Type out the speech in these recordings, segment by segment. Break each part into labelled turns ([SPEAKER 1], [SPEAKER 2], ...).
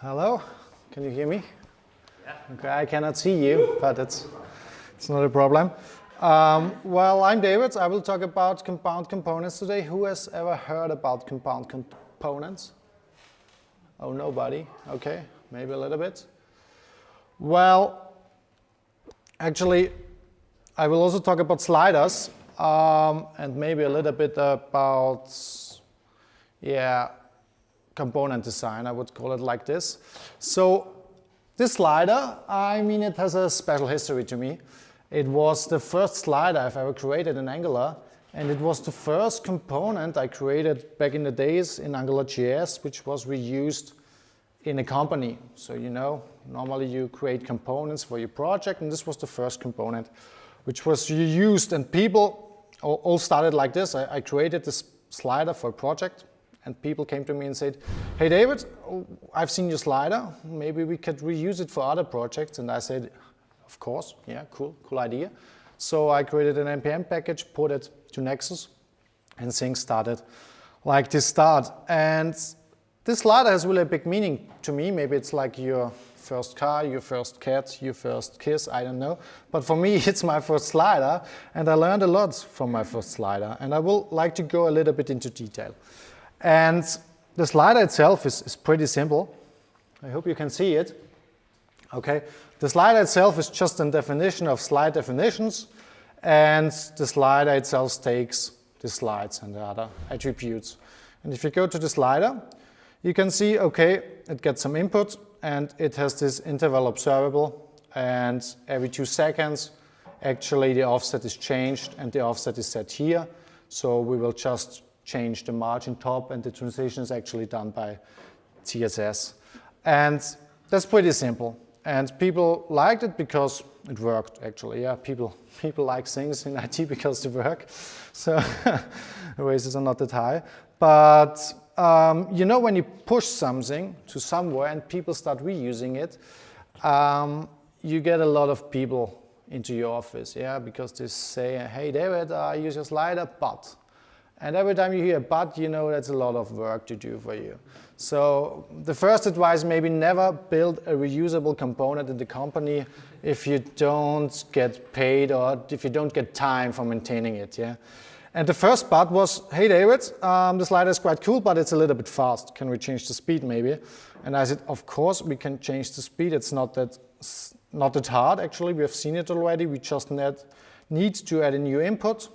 [SPEAKER 1] Hello, can you hear me?
[SPEAKER 2] Yeah.
[SPEAKER 1] Okay, I cannot see you, but it's not a problem. Well, I'm David. I will talk about compound components today. Who has ever heard about compound components? Oh, nobody. Okay, maybe a little bit. Well, actually, I will also talk about sliders and maybe a little bit about, component design, I would call it like this. So this slider, I mean, it has a special history to me. It was the first slider I've ever created in Angular, and it was the first component I created back in the days in AngularJS, which was reused in a company. So you know, normally you create components for your project, and this was the first component which was reused, and people all started like this. I created this slider for a project, and people came to me and said, "Hey David, I've seen your slider, maybe we could reuse it for other projects." And I said, "Of course, yeah, cool idea." So I created an NPM package, put it to Nexus, and things started like this start. And this slider has really a big meaning to me. Maybe it's like your first car, your first cat, your first kiss, I don't know. But for me, it's my first slider, and I learned a lot from my first slider. And I will like to go a little bit into detail. And the slider itself is pretty simple. I hope you can see it. Okay, the slider itself is just a definition of slide definitions, and the slider itself takes the slides and the other attributes. And if you go to the slider, you can see, okay, it gets some input, and it has this interval observable, and every 2 seconds, actually the offset is changed, and the offset is set here. So we will just change the margin top, and the transition is actually done by CSS. And that's pretty simple. And people liked it because it worked, actually. Yeah, people like things in IT because they work. So the wages are not that high. But you know, when you push something to somewhere and people start reusing it, you get a lot of people into your office, yeah, because they say, "Hey David, I use your slider, but." And every time you hear "but," you know that's a lot of work to do for you. So the first advice, maybe never build a reusable component in the company if you don't get paid or if you don't get time for maintaining it. Yeah. And the first part was, "Hey David, the slider is quite cool, but it's a little bit fast. Can we change the speed maybe?" And I said, "Of course we can change the speed. It's not that hard. Actually, we have seen it already. We just need to add a new input,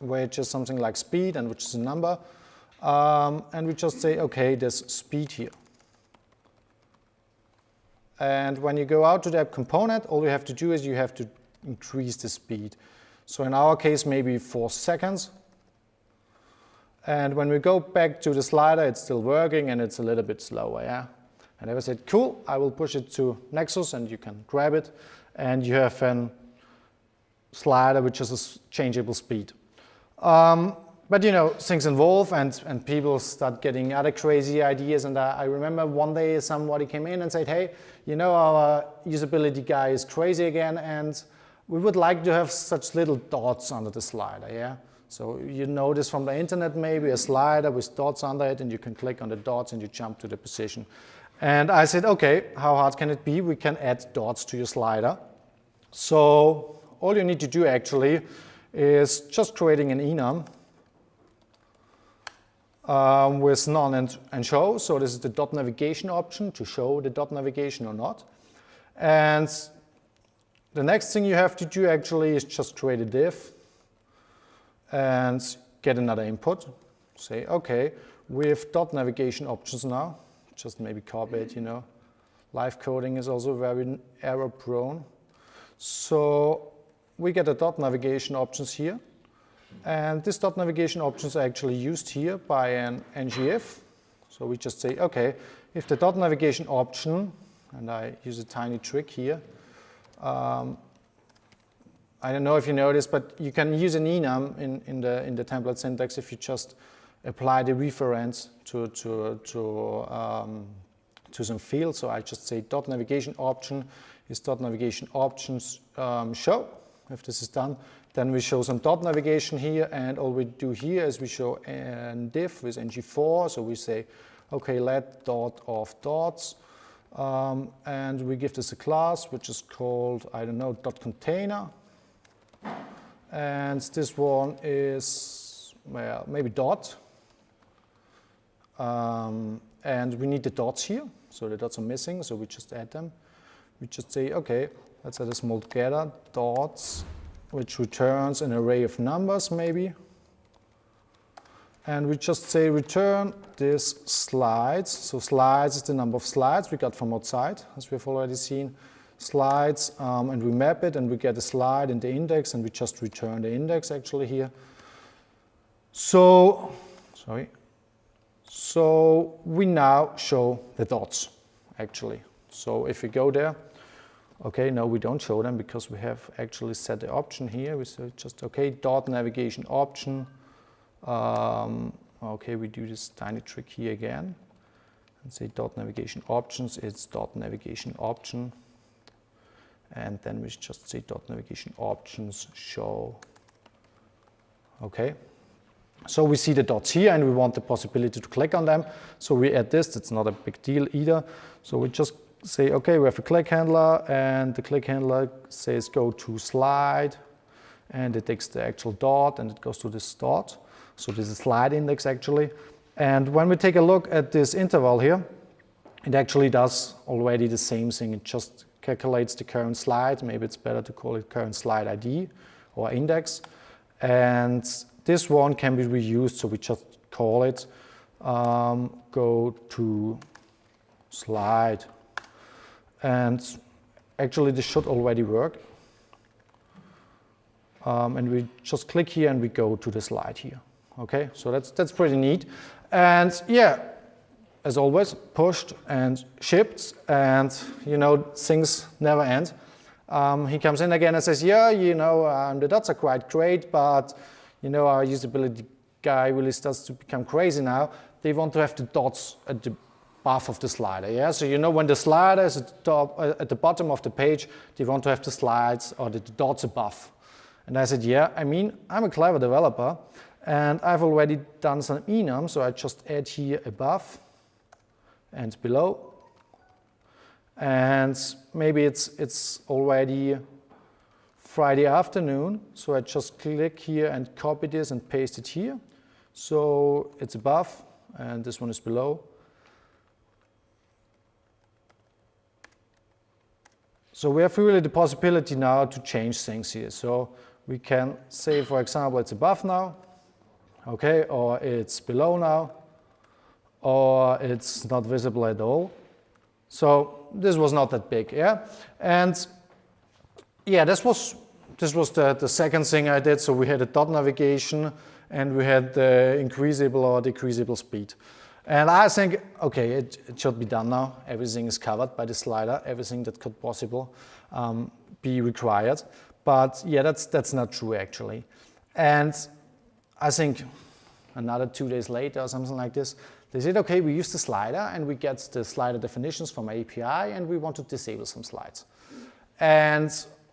[SPEAKER 1] which is something like speed, and which is a number, and we just say, okay, there's speed here. And when you go out to that component, all you have to do is you have to increase the speed. So in our case, maybe 4 seconds. And when we go back to the slider, it's still working, and it's a little bit slower, yeah? And I said, cool, I will push it to Nexus, and you can grab it, and you have a slider which is a changeable speed. But you know, things evolve, and people start getting other crazy ideas. And I remember one day somebody came in and said, "Hey, you know, our usability guy is crazy again, and we would like to have such little dots under the slider." Yeah. So you know this from the internet, maybe a slider with dots under it, and you can click on the dots and you jump to the position. And I said, okay, how hard can it be? We can add dots to your slider. So all you need to do actually is just creating an enum with none and show. So this is the dot navigation option to show the dot navigation or not. And the next thing you have to do actually is just create a div and get another input. Say, okay, with dot navigation options now, just maybe copy it, you know. Live coding is also very error prone. So we get the dot navigation options here, and this dot navigation options are actually used here by an ngIf. So we just say, okay, if the dot navigation option, and I use a tiny trick here. I don't know if you know this, but you can use an enum in the template syntax if you just apply the reference to some field. So I just say dot navigation option is dot navigation options show. If this is done, then we show some dot navigation here, and all we do here is we show a div with ng4. So we say, okay, let dot of dots and we give this a class which is called, I don't know, .container. And this one is, well, maybe dot. And we need the dots here, so the dots are missing, so we just add them. We just say, okay, let's add a small getter, dots, which returns an array of numbers maybe. And we just say return this slides. So slides is the number of slides we got from outside, as we've already seen. Slides, and we map it, and we get a slide in the index, and we just return the index actually here. So, sorry. So we now show the dots actually. So if we go there, okay, no, we don't show them because we have actually set the option here. We say just, okay, dot navigation option. Okay, we do this tiny trick here again and say dot navigation options, it's dot navigation option. And then we just say dot navigation options show. Okay. So we see the dots here and we want the possibility to click on them. So we add this, that's not a big deal either. So we just say, okay, we have a click handler and the click handler says go to slide and it takes the actual dot and it goes to this dot. So this is slide index actually. And when we take a look at this interval here, it actually does already the same thing. It just calculates the current slide. Maybe it's better to call it current slide ID or index. And this one can be reused, so we just call it go to slide. And actually this should already work. And we just click here and we go to the slide here. Okay, so that's pretty neat. And yeah, as always, pushed and shipped, and you know, things never end. He comes in again and says, yeah, you know, the dots are quite great, but you know, our usability guy really starts to become crazy now. They want to have the dots at the above of the slider, yeah? So you know, when the slider is at the bottom of the page, they want to have the slides or the dots above. And I said, yeah, I mean, I'm a clever developer, and I've already done some enum, so I just add here above and below. And maybe it's already Friday afternoon, so I just click here and copy this and paste it here. So it's above and this one is below. So we have really the possibility now to change things here. So we can say, for example, it's above now, okay, or it's below now, or it's not visible at all. So this was not that big, yeah? And yeah, this was the second thing I did. So we had a dot navigation and we had the increasable or decreasable speed. And I think, okay, it should be done now. Everything is covered by the slider, everything that could possible be required. But yeah, that's not true actually. And I think another 2 days later or something like this, they said, okay, we use the slider and we get the slider definitions from API and we want to disable some slides. And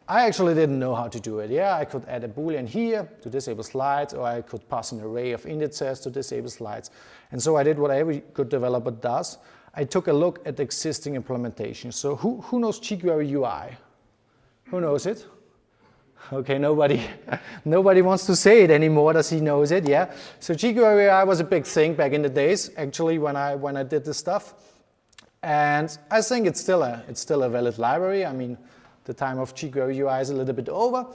[SPEAKER 1] I actually didn't know how to do it. Yeah, I could add a boolean here to disable slides, or I could pass an array of indices to disable slides. And so I did what every good developer does. I took a look at the existing implementation. So who knows jQuery UI? Who knows it? Okay, nobody wants to say it anymore, does he knows it, yeah? So jQuery UI was a big thing back in the days, actually, when I did this stuff. And I think it's still a valid library. I mean, the time of jQuery UI is a little bit over,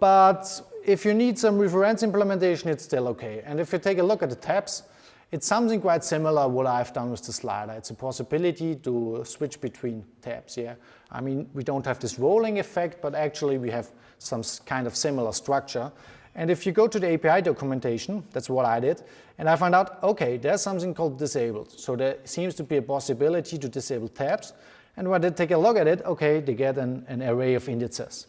[SPEAKER 1] but if you need some reference implementation, it's still okay. And if you take a look at the tabs, it's something quite similar what I've done with the slider. It's a possibility to switch between tabs, yeah? I mean, we don't have this rolling effect, but actually we have some kind of similar structure. And if you go to the API documentation, that's what I did, and I found out, okay, there's something called disabled. So there seems to be a possibility to disable tabs. And when they take a look at it, okay, they get an array of indices.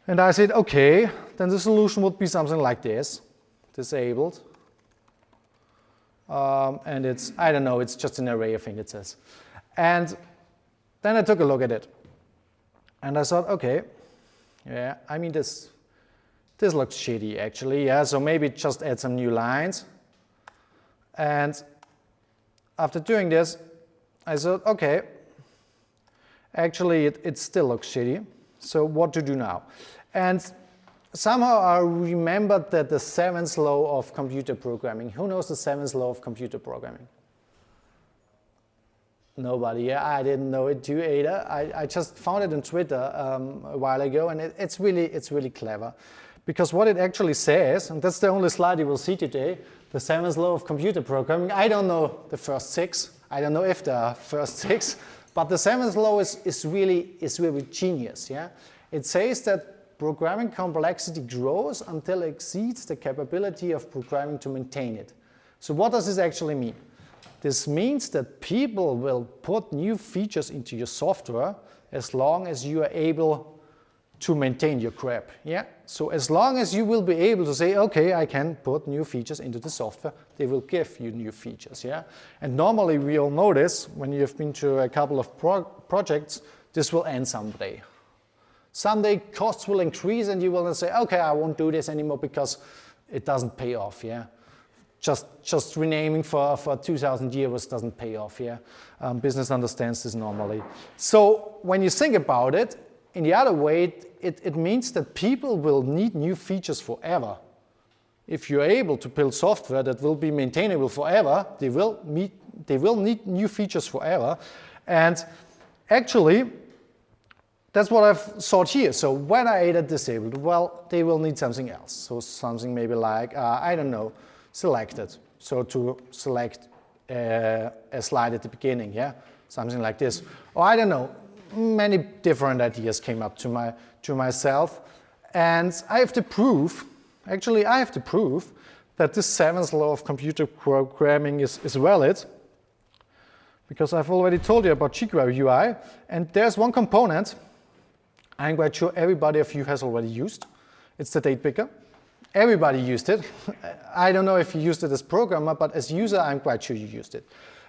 [SPEAKER 1] And I said, okay, then the solution would be something like this, disabled. And it's, I don't know, it's just an array of indices. And then I took a look at it. And I thought, okay, yeah, I mean, this looks shitty, actually, yeah, so maybe just add some new lines. And after doing this, I thought, okay, actually it still looks shitty. So what to do now? And somehow I remembered that the 7th law of computer programming. Who knows the 7th law of computer programming? Nobody. Yeah, I didn't know it too either. I just found it on Twitter a while ago, and it's really clever. Because what it actually says, and that's the only slide you will see today, the 7th law of computer programming. I don't know the first 6. I don't know if there are first 6, but the 7th law is really genius. Yeah, it says that programming complexity grows until it exceeds the capability of programming to maintain it. So what does this actually mean? This means that people will put new features into your software as long as you are able to maintain your crap. Yeah? So as long as you will be able to say, okay, I can put new features into the software, they will give you new features. Yeah? And normally we all know this, when you have been to a couple of projects, this will end someday. Someday costs will increase and you will say, okay, I won't do this anymore because it doesn't pay off. Yeah? Just renaming for 2,000 euros doesn't pay off. Yeah? Business understands this normally. So when you think about it, in the other way, it means that people will need new features forever. If you're able to build software that will be maintainable forever, they will need new features forever. And actually, that's what I've thought here. So when I added disabled, well, they will need something else. So something maybe like, I don't know, selected. So to select a slide at the beginning, yeah? Something like this. Or I don't know, many different ideas came up to myself. And I have to prove, actually I have to prove that this 7th law of computer programming is valid, because I've already told you about jQuery UI, and there's one component I'm quite sure everybody of you has already used. It's the date picker. Everybody used it. I don't know if you used it as programmer, but as user, I'm quite sure you used it.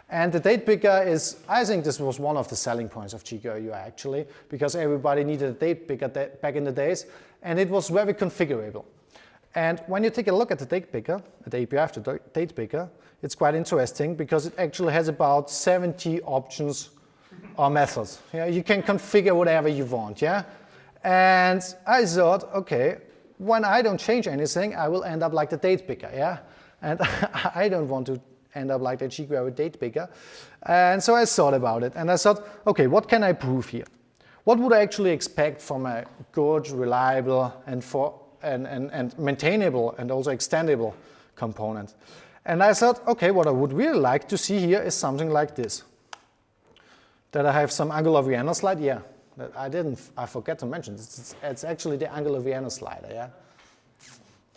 [SPEAKER 1] And the date picker is, I think this was one of the selling points of jQuery UI actually, because everybody needed a date picker back in the days, and it was very configurable. And when you take a look at the date picker, the API of the date picker, it's quite interesting because it actually has about 70 options or methods. Yeah, you can configure whatever you want, yeah? And I thought, okay, when I don't change anything, I will end up like the date picker, yeah? And I don't want to end up like the jQuery date picker. And so I thought about it, and I thought, okay, what can I prove here? What would I actually expect from a good, reliable, and maintainable, and also extendable component? And I thought, okay, what I would really like to see here is something like this. That I have some Angular Vienna slide, yeah. I forgot to mention, it's actually the Angular Vienna slider, yeah.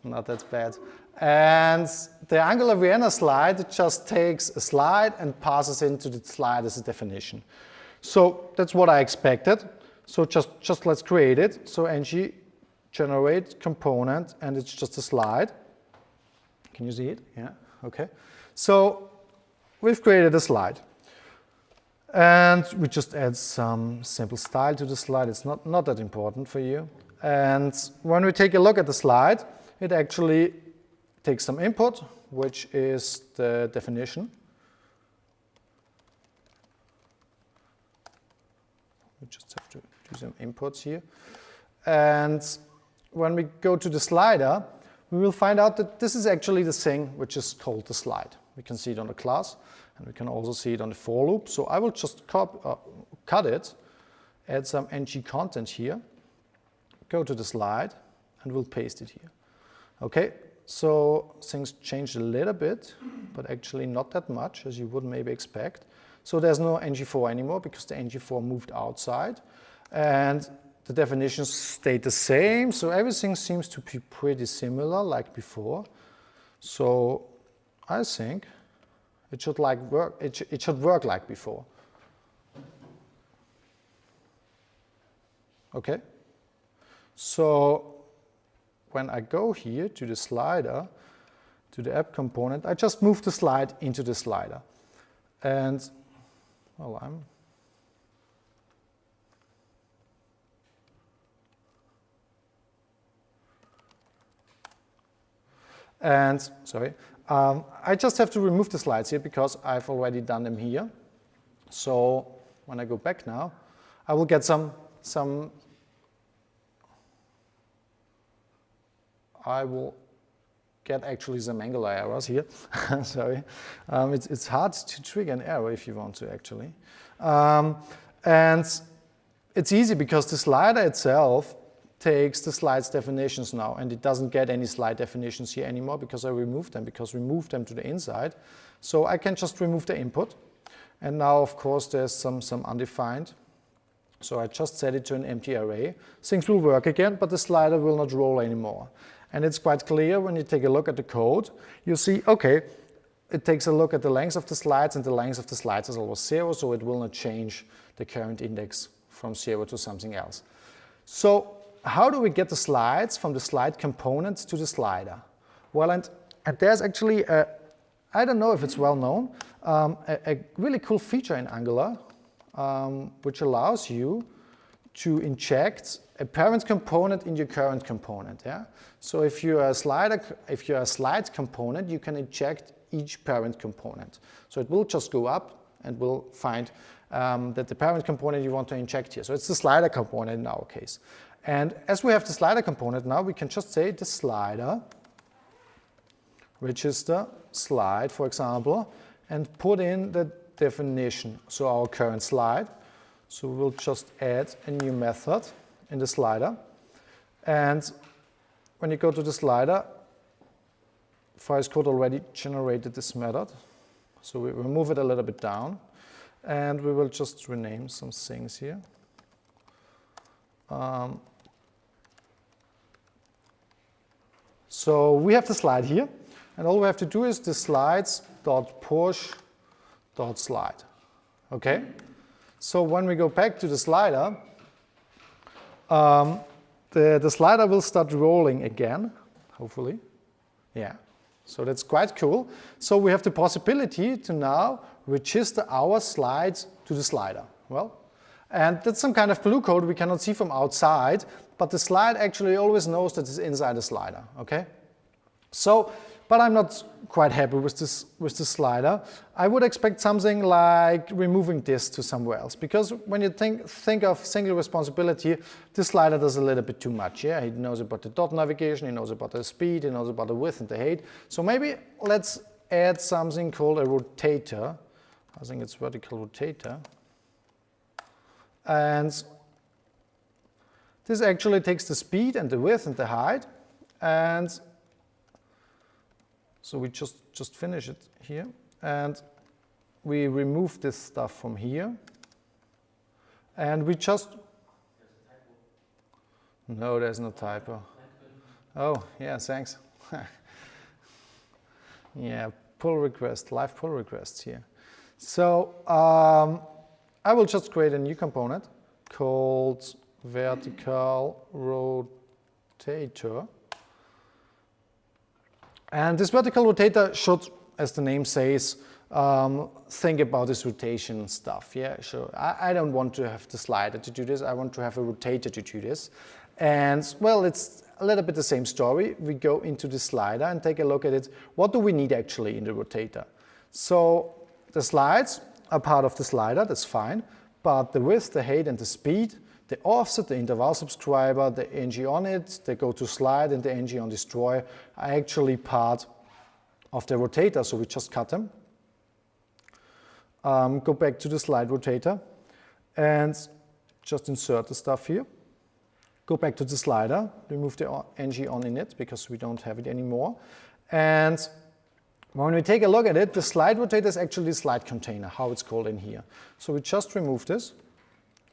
[SPEAKER 1] Not that bad. And the Angular Vienna slide just takes a slide and passes into the slide as a definition. So that's what I expected. So just let's create it. So ng generate component, and it's just a slide. Can you see it? Yeah, okay. So we've created a slide. And we just add some simple style to the slide. It's not that important for you. And when we take a look at the slide, it actually takes some input, which is the definition. We just have to do some inputs here. And when we go to the slider, we will find out that this is actually the thing which is called the slide. We can see it on the class, and we can also see it on the for loop. So I will just cut it, add some ng content here, go to the slide, and we'll paste it here. Okay, so things changed a little bit, but actually not that much, as you would maybe expect. So there's no ng4 anymore, because the ng4 moved outside. And the definitions stayed the same, so everything seems to be pretty similar like before. So I think it should work. It should work like before. Okay. So when I go here to the slider, to the app component, I just move the slide into the slider, and well, I just have to remove the slides here because I've already done them here. So when I go back now, I will get I will get actually some Angular errors here. Sorry. It's hard to trigger an error if you want to actually. And it's easy because the slider itself takes the slide's definitions now, and it doesn't get any slide definitions here anymore because I removed them, because we moved them to the inside. So I can just remove the input. And now, of course, there's some undefined. So I just set it to an empty array. Things will work again, but the slider will not roll anymore. And it's quite clear when you take a look at the code, you see, okay, it takes a look at the length of the slides, and the length of the slides is always 0, so it will not change the current index from 0 to something else. So how do we get the slides from the slide component to the slider? Well, and there's actually, I don't know if it's well known, a really cool feature in Angular, which allows you to inject a parent component in your current component. Yeah? So if you're a slide component, you can inject each parent component. So it will just go up and will find that the parent component you want to inject here. So it's the slider component in our case. And as we have the slider component now, we can just say the slider, register slide, for example, and put in the definition, so our current slide. So we'll just add a new method in the slider. And when you go to the slider, Fire's code already generated this method. So we will move it a little bit down. And we will just rename some things here. So we have the slide here. And all we have to do is the slides.push.slide. Okay? So when we go back to the slider, the slider will start rolling again, hopefully. Yeah, so that's quite cool. So we have the possibility to now register our slides to the slider. Well, and that's some kind of glue code we cannot see from outside, but the slide actually always knows that it's inside the slider, okay? So, but I'm not quite happy with this slider. I would expect something like removing this to somewhere else, because when you think of single responsibility, this slider does a little bit too much. Yeah, he knows about the dot navigation, he knows about the speed, he knows about the width and the height. So maybe let's add something called a rotator. I think it's vertical rotator. And this actually takes the speed and the width and the height, and so we just finish it here, and we remove this stuff from here, and we just... No, there's no typo. Oh, yeah, thanks. Yeah, pull request, live pull requests here. So I will just create a new component called vertical rotator. And this vertical rotator should, as the name says, think about this rotation stuff. Yeah, sure. I don't want to have the slider to do this. I want to have a rotator to do this. And well, it's a little bit the same story. We go into the slider and take a look at it. What do we need actually in the rotator? So the slides are part of the slider, that's fine. But the width, the height, and the speed, the offset, the interval subscriber, the ng on it, the go to slide, and the ng on destroy are actually part of the rotator, so we just cut them. Go back to the slide rotator and just insert the stuff here. Go back to the slider, remove the ng on in it because we don't have it anymore. And when we take a look at it, the slide rotator is actually the slide container, how it's called in here. So we just remove this.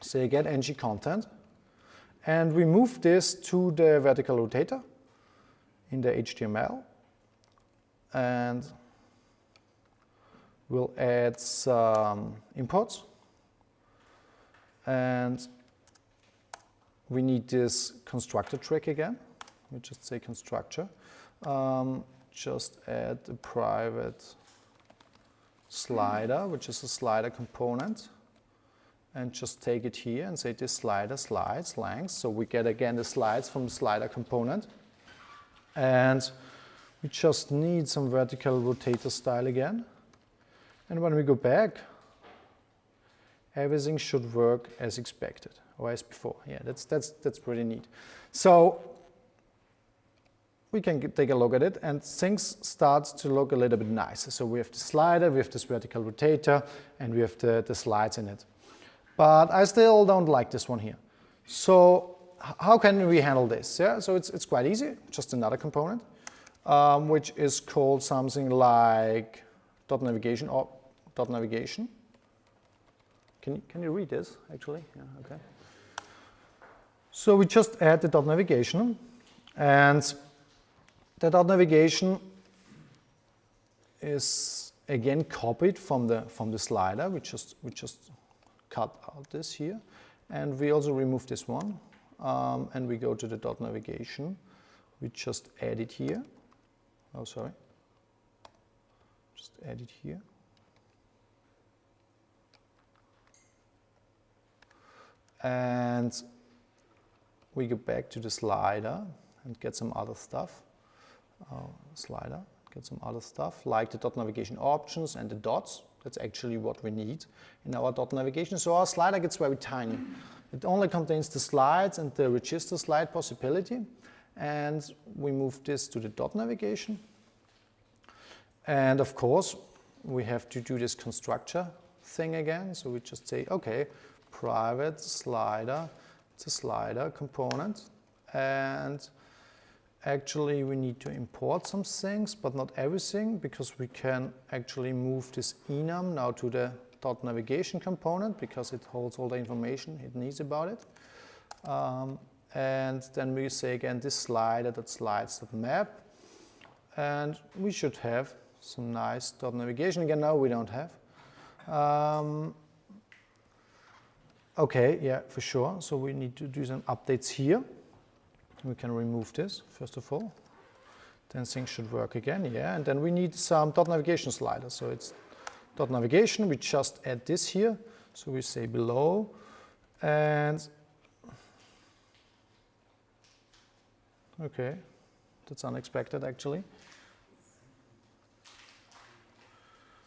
[SPEAKER 1] Say get ng content, and we move this to the vertical rotator in the HTML, and we'll add some imports, and we need this constructor trick again. We just say constructor, just add a private slider, which is a slider component. And just take it here and say this slider slides length. So we get again the slides from the slider component. And we just need some vertical rotator style again. And when we go back everything should work as expected or as before. Yeah, that's pretty neat. So we can take a look at it, and things start to look a little bit nicer. So we have the slider, we have this vertical rotator, and we have the slides in it. But I still don't like this one here. So how can we handle this? Yeah, so it's quite easy, just another component, which is called something like .navigation or .navigation. Can you read this, actually? Yeah, okay. So we just add the .navigation, and the .navigation is again copied from the slider. We just cut out this here, and we also remove this one, and we go to the .navigation. We just add it here. Oh, sorry. Just add it here. And we go back to the slider and get some other stuff. Get some other stuff like the .navigation options and the dots. That's actually what we need in our .navigation. So our slider gets very tiny. It only contains the slides and the register slide possibility. And we move this to the .navigation. And of course, we have to do this constructor thing again. So we just say, okay, private slider, it's a slider component. And actually, we need to import some things, but not everything, because we can actually move this enum now to the .navigation component, because it holds all the information it needs about it. And then we say again this slider.slides.map, and we should have some nice .navigation. Again, now we don't have. Okay, yeah, for sure. So we need to do some updates here. We can remove this, first of all. Then things should work again, yeah. And then we need some .navigation slider. So it's .navigation, we just add this here. So we say below, and okay, that's unexpected actually.
[SPEAKER 2] It's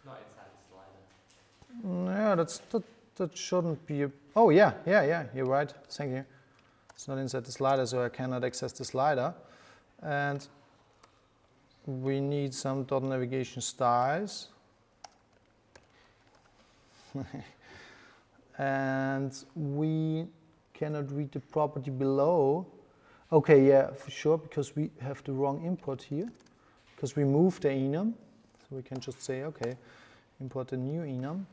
[SPEAKER 2] not inside the slider.
[SPEAKER 1] Yeah, that shouldn't be a, oh yeah, you're right, thank you. It's not inside the slider, so I cannot access the slider. And we need some .navigation styles. And we cannot read the property below. Okay, yeah, for sure, because we have the wrong import here, because we moved the enum. So we can just say, okay, import a new enum.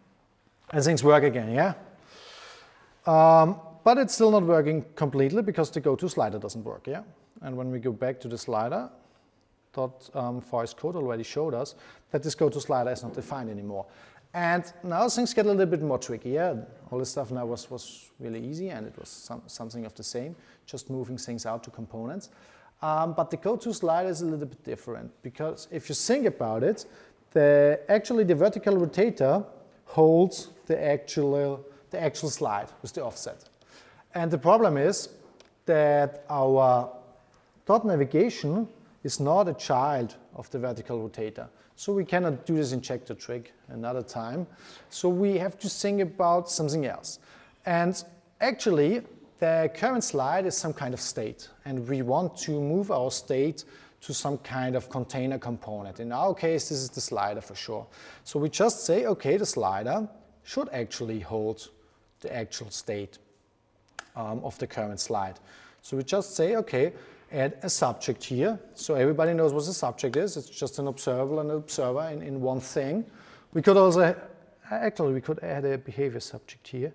[SPEAKER 1] And things work again, yeah? But it's still not working completely because the go-to slider doesn't work, yeah? And when we go back to the slider, forest code already showed us that this go-to slider is not defined anymore. And now things get a little bit more tricky, yeah? All this stuff now was really easy, and it was something of the same, just moving things out to components. But the go-to slider is a little bit different, because if you think about it, actually the vertical rotator holds the actual slide with the offset. And the problem is that our .navigation is not a child of the vertical rotator. So we cannot do this injector trick another time. So we have to think about something else. And actually, the current slide is some kind of state. And we want to move our state to some kind of container component. In our case, this is the slider for sure. So we just say, okay, the slider should actually hold the actual state of the current slide. So we just say, okay, add a subject here. So everybody knows what the subject is. It's just an observable and an observer in one thing. We could also, actually, we could add a behavior subject here.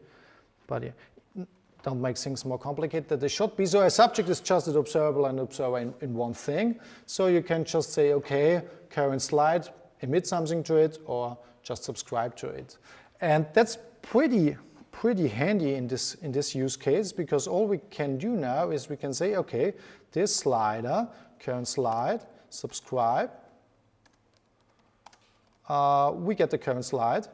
[SPEAKER 1] But yeah, don't make things more complicated than they should be. So a subject is just an observable and an observer in one thing. So you can just say, okay, current slide, emit something to it, or just subscribe to it. And that's pretty handy in this use case, because all we can do now is we can say, okay, this slider, current slide, subscribe. We get the current slide,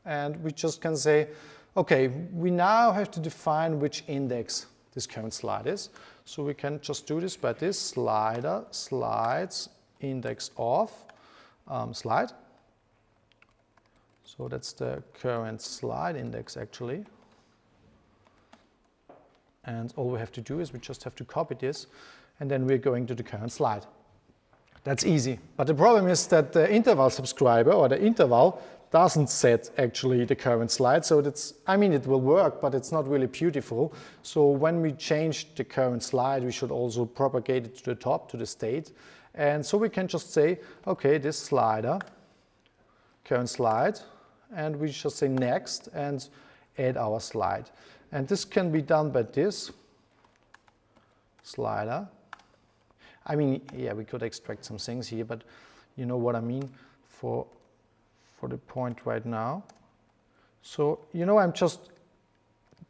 [SPEAKER 1] and we just can say, okay, we now have to define which index this current slide is. So we can just do this by this slider slides index of slide. So that's the current slide index actually. And all we have to do is we just have to copy this, and then we're going to the current slide. That's easy. But the problem is that the interval subscriber or the interval doesn't set actually the current slide. So that's, I mean, it will work, but it's not really beautiful. So when we change the current slide, we should also propagate it to the top, to the state. And so we can just say, okay, this slider, current slide, and we just say next and add our slide. And this can be done by this slider. I mean, yeah, we could extract some things here, but you know what I mean for the point right now. So, you know, I'm just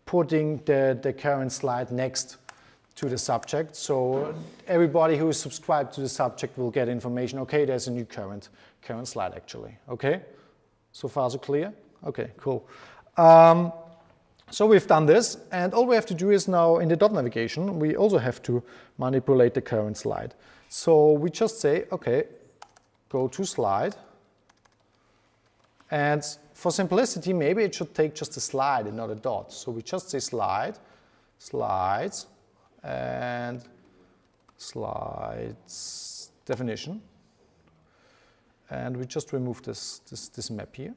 [SPEAKER 1] putting the current slide next to the subject. So everybody who is subscribed to the subject will get information. Okay, there's a new current slide actually. Okay, so far so clear? Okay, cool. So we've done this, and all we have to do is now in the dot navigation, we also have to manipulate the current slide. So we just say, okay, go to slide. And for simplicity, maybe it should take just a slide and not a dot. So we just say slide, slides, and slides definition. And we just remove this map here.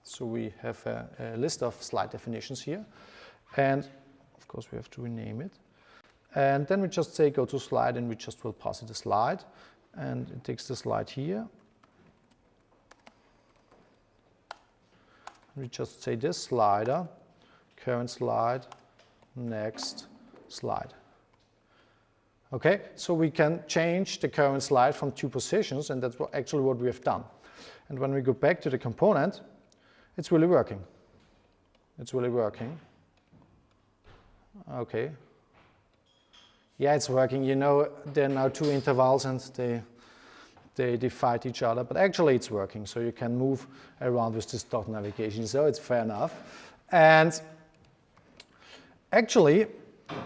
[SPEAKER 1] So we have a list of slide definitions here. And of course, we have to rename it. And then we just say go to slide, and we just will pass it a slide. And it takes the slide here. We just say this slider, current slide, next slide. Okay, so we can change the current slide from 2 positions, and that's actually what we have done. And when we go back to the component, it's really working. It's really working. Okay. Yeah, it's working. You know, there are now 2 intervals, and they fight each other, but actually it's working. So you can move around with this dot navigation, so it's fair enough. And actually,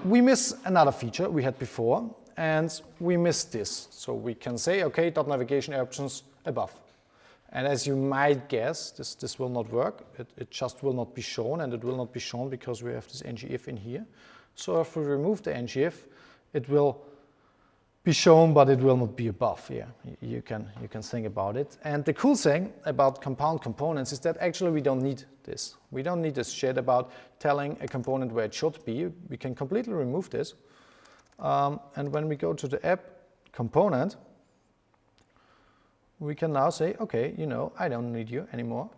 [SPEAKER 1] we miss another feature we had before, and we miss this. So we can say, okay, dot navigation options above. And as you might guess, this will not work. It just will not be shown, and it will not be shown because we have this ngIf in here. So if we remove the ngIf, it will be shown, but it will not be above. Yeah, you can think about it. And the cool thing about compound components is that actually we don't need this. We don't need this shit about telling a component where it should be. We can completely remove this. And when we go to the app component, we can now say, okay, you know, I don't need you anymore.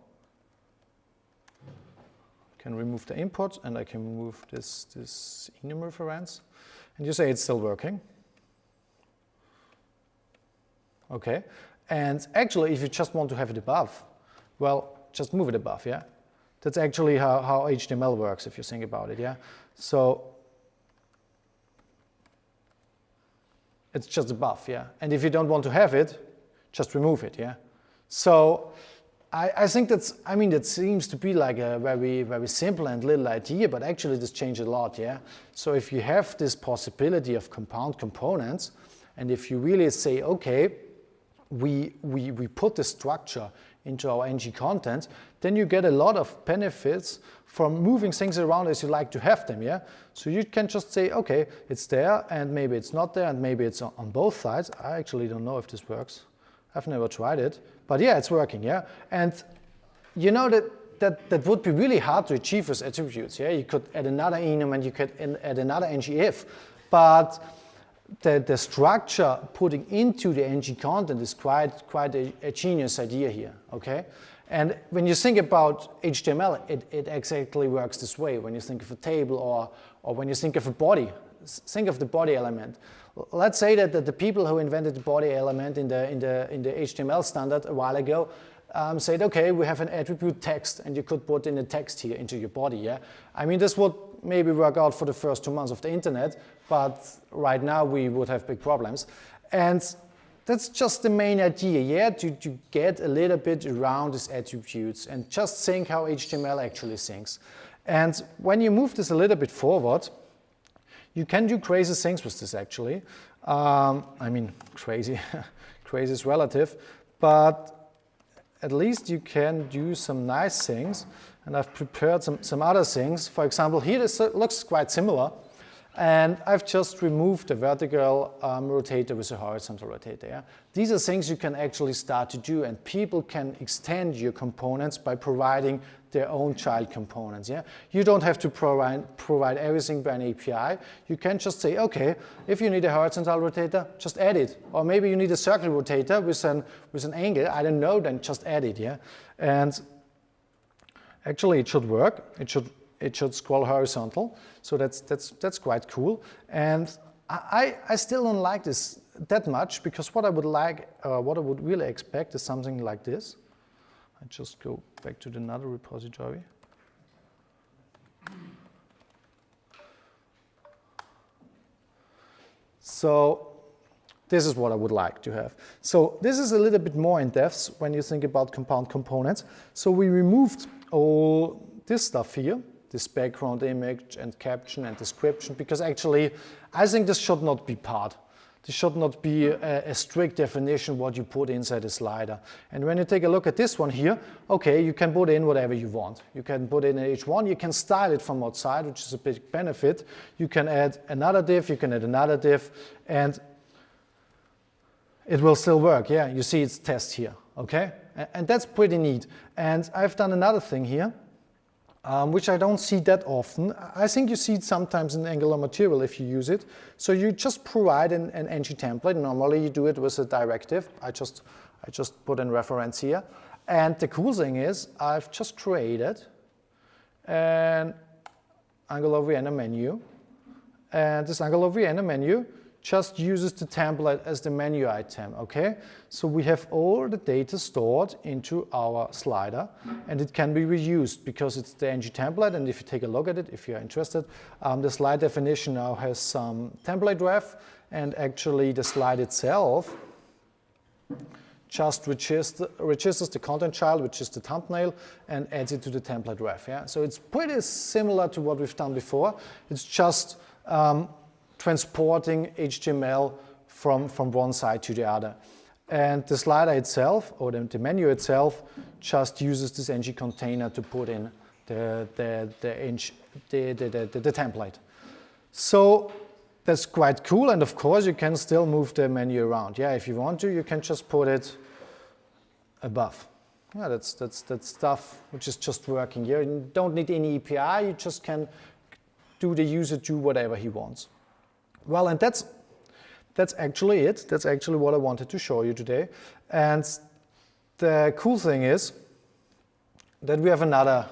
[SPEAKER 1] I can remove the input, and I can remove this enum reference. And you say it's still working. Okay, and actually, if you just want to have it above, well, just move it above, yeah? That's actually how HTML works, if you think about it, yeah? So it's just above, yeah? And if you don't want to have it, just remove it, yeah? So I think that's, I mean, that seems to be like a very, very simple and little idea, but actually this changed a lot, yeah? So if you have this possibility of compound components, and if you really say, okay, we put the structure into our ng content, then you get a lot of benefits from moving things around as you like to have them, yeah? So you can just say, okay, it's there, and maybe it's not there, and maybe it's on both sides. I actually don't know if this works. I've never tried it, but yeah, it's working, yeah? And you know that would be really hard to achieve with attributes, yeah? You could add another enum, and you could add another ngIf, but the structure putting into the ng content is quite a genius idea here, okay? And when you think about HTML, it exactly works this way. When you think of a table or when you think of a body, think of the body element. Let's say that the people who invented the body element in the HTML standard a while ago said, okay, we have an attribute text, and you could put in a text here into your body, yeah? I mean, this would maybe work out for the first 2 months of the internet, but right now we would have big problems. And that's just the main idea, yeah, to get a little bit around these attributes and just think how HTML actually thinks. And when you move this a little bit forward, you can do crazy things with this actually. I mean, crazy, crazy is relative, but at least you can do some nice things. And I've prepared some other things. For example, here this looks quite similar. And I've just removed the vertical rotator with a horizontal rotator. Yeah? These are things you can actually start to do, and people can extend your components by providing their own child components. Yeah? You don't have to provide everything by an API. You can just say, okay, if you need a horizontal rotator, just add it. Or maybe you need a circle rotator with an angle, I don't know, then just add it. Yeah? And actually it should work. It should scroll horizontal, so that's quite cool. And I still don't like this that much, because what I would like, what I would really expect is something like this. I just go back to another repository. So this is what I would like to have. So this is a little bit more in depth when you think about compound components. So we removed all this stuff here, this background image and caption and description, because actually I think this should not be part. This should not be a strict definition what you put inside a slider. And when you take a look at this one here, okay, you can put in whatever you want. You can put in an H1, you can style it from outside, which is a big benefit. You can add another div, you can add another div, and it will still work. Yeah, you see it's test here, okay? And that's pretty neat. And I've done another thing here, which I don't see that often. I think you see it sometimes in Angular material if you use it. So you just provide an ng template. Normally you do it with a directive. I just put in reference here. And the cool thing is I've just created an Angular Vienna menu. And this Angular Vienna menu just uses the template as the menu item, okay? So we have all the data stored into our slider, and it can be reused because it's the ng template. And if you take a look at it, if you're interested, the slide definition now has some template ref, and actually the slide itself just registers the content child, which is the thumbnail, and adds it to the template ref. Yeah? So it's pretty similar to what we've done before. It's just transporting HTML from one side to the other. And the slider itself, or the menu itself, just uses this ng container to put in the template. So that's quite cool, and of course you can still move the menu around. Yeah, if you want to, you can just put it above. Yeah, that's stuff which is just working here. You don't need any API, you just can do the user do whatever he wants. Well, and that's actually it. That's actually what I wanted to show you today. And the cool thing is that we have another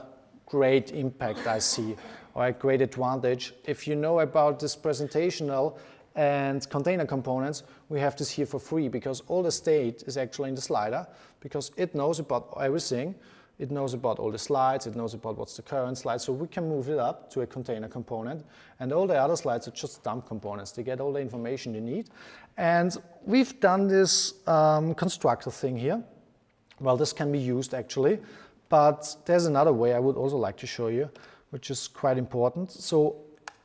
[SPEAKER 1] great impact I see, or a great advantage. If you know about this presentational and container components, we have this here for free, because all the state is actually in the slider, because it knows about everything. It knows about all the slides, it knows about what's the current slide, so we can move it up to a container component, and all the other slides are just dump components. They get all the information they need. And we've done this constructor thing here. Well, this can be used actually, but there's another way I would also like to show you, which is quite important. So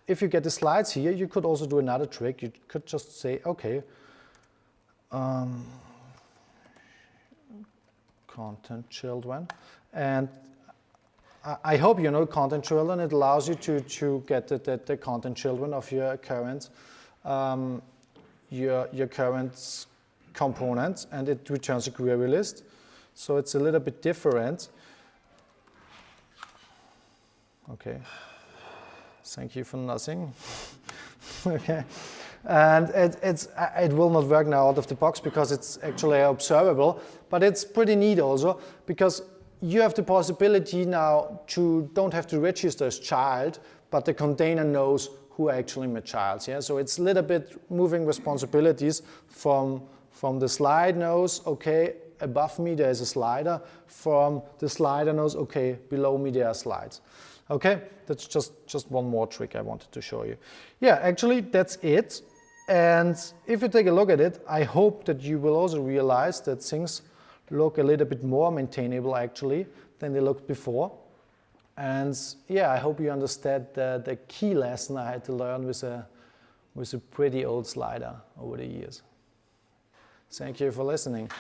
[SPEAKER 1] if you get the slides here, you could also do another trick. You could just say, okay, content children. And I hope you know content children. It allows you to get the content children of your current component, and it returns a query list. So it's a little bit different. Okay. Thank you for nothing. Okay. And it will not work now out of the box because it's actually observable, but it's pretty neat also, because you have the possibility now to don't have to register as child, but the container knows who are actually my childs. Yeah? So it's a little bit moving responsibilities from the slide knows, okay, above me there is a slider, from the slider knows, okay, below me there are slides. Okay, that's just one more trick I wanted to show you. Yeah, actually that's it. And if you take a look at it, I hope that you will also realize that things look a little bit more maintainable actually than they looked before. And yeah, I hope you understand the key lesson I had to learn with a pretty old slider over the years. Thank you for listening.